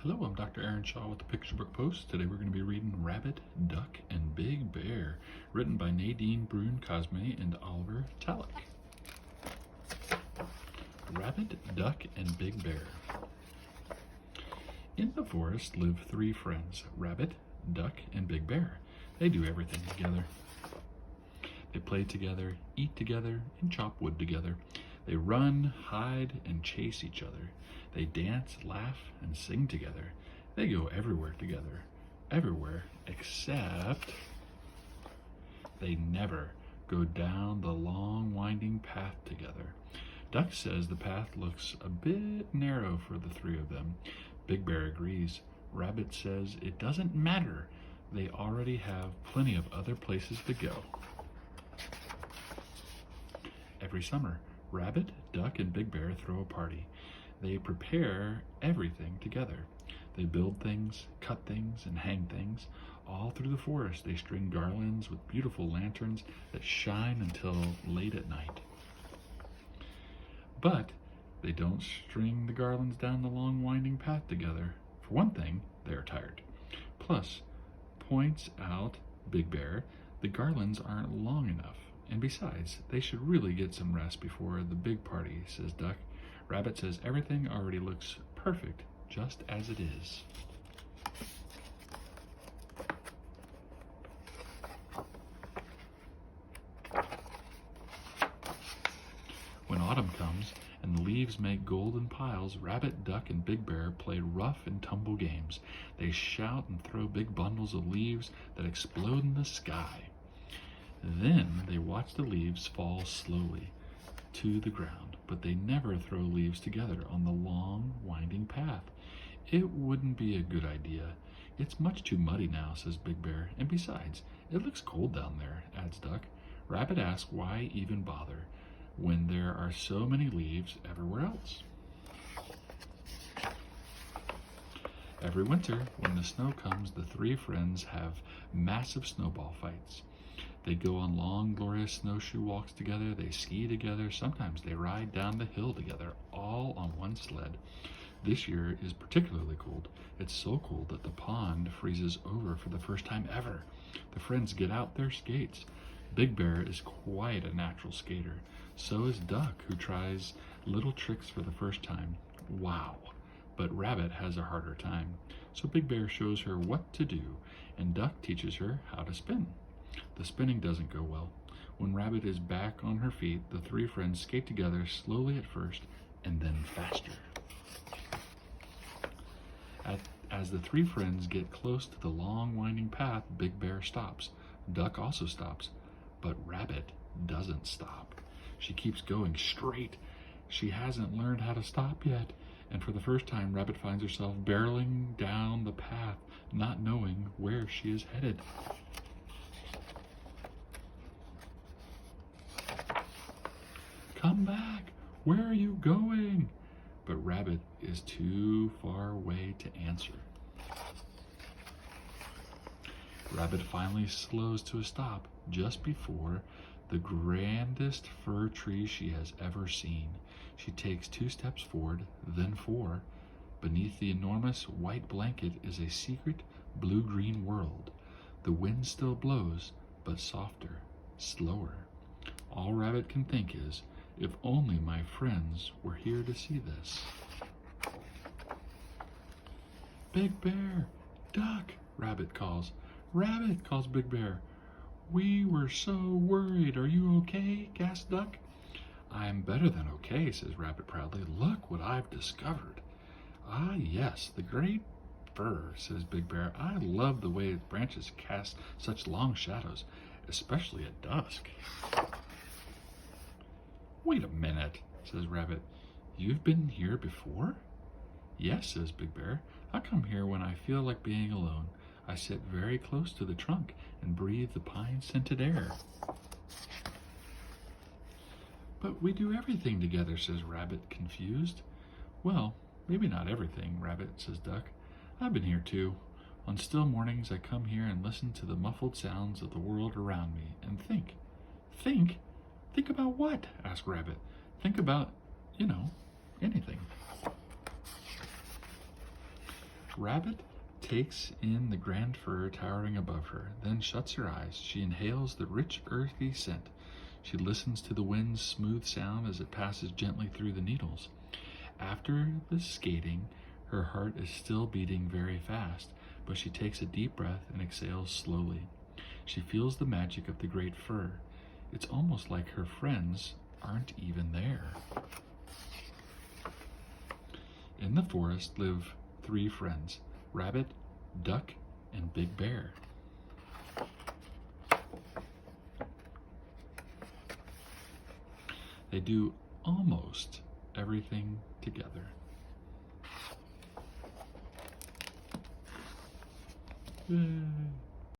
Hello, I'm Dr. Aaron Shaw with the Picture Book Post. Today we're going to be reading Rabbit, Duck, and Big Bear, written by Nadine Brune Cosme and Oliver Talik. Rabbit, Duck, and Big Bear. In the forest live three friends, Rabbit, Duck, and Big Bear. They do everything together. They play together, eat together, and chop wood together. They run, hide, and chase each other. They dance, laugh, and sing together. They go everywhere together. Everywhere except they never go down the long winding path together. Duck says the path looks a bit narrow for the three of them. Big Bear agrees. Rabbit says it doesn't matter. They already have plenty of other places to go. Every summer, Rabbit, Duck, and Big Bear throw a party. They prepare everything together. They build things, cut things, and hang things. All through the forest, they string garlands with beautiful lanterns that shine until late at night. But they don't string the garlands down the long winding path together. For one thing, they are tired. Plus, points out Big Bear, the garlands aren't long enough. And besides, they should really get some rest before the big party, says Duck. Rabbit says everything already looks perfect, just as it is. When autumn comes and the leaves make golden piles, Rabbit, Duck, and Big Bear play rough and tumble games. They shout and throw big bundles of leaves that explode in the sky. Then they watch the leaves fall slowly to the ground, but they never throw leaves together on the long, winding path. It wouldn't be a good idea. It's much too muddy now, says Big Bear, and besides, it looks cold down there, adds Duck. Rabbit asks why even bother when there are so many leaves everywhere else. Every winter, when the snow comes, the three friends have massive snowball fights. They go on long, glorious snowshoe walks together. They ski together. Sometimes they ride down the hill together, all on one sled. This year is particularly cold. It's so cold that the pond freezes over for the first time ever. The friends get out their skates. Big Bear is quite a natural skater. So is Duck, who tries little tricks for the first time. Wow! But Rabbit has a harder time. So Big Bear shows her what to do, and Duck teaches her how to spin. The spinning doesn't go well. When Rabbit is back on her feet, the three friends skate together slowly at first and then faster. As the three friends get close to the long winding path, Big Bear stops. Duck also stops, but Rabbit doesn't stop. She keeps going straight. She hasn't learned how to stop yet, and for the first time, Rabbit finds herself barreling down the path, not knowing where she is headed. Come back! Where are you going? But Rabbit is too far away to answer. Rabbit finally slows to a stop just before the grandest fir tree she has ever seen. She takes 2 steps forward, then 4. Beneath the enormous white blanket is a secret blue-green world. The wind still blows, but softer, slower. All Rabbit can think is, if only my friends were here to see this. Big Bear! Duck! Rabbit calls. Rabbit! Calls Big Bear. We were so worried. Are you okay? Gasps Duck. I'm better than okay, says Rabbit proudly. Look what I've discovered. Ah, yes, the great fir, says Big Bear. I love the way its branches cast such long shadows, especially at dusk. Wait a minute, says Rabbit. You've been here before? Yes, says Big Bear. I come here when I feel like being alone. I sit very close to the trunk and breathe the pine-scented air. But we do everything together, says Rabbit, confused. Well, maybe not everything, Rabbit, says Duck. I've been here too. On still mornings, I come here and listen to the muffled sounds of the world around me and think. Think? Think about what? Asked Rabbit. Think about, anything. Rabbit takes in the grand fir towering above her, then shuts her eyes. She inhales the rich, earthy scent. She listens to the wind's smooth sound as it passes gently through the needles. After the skating, her heart is still beating very fast, but she takes a deep breath and exhales slowly. She feels the magic of the great fir. It's almost like her friends aren't even there. In the forest live 3 friends: Rabbit, Duck, and Big Bear. They do almost everything together. Yay.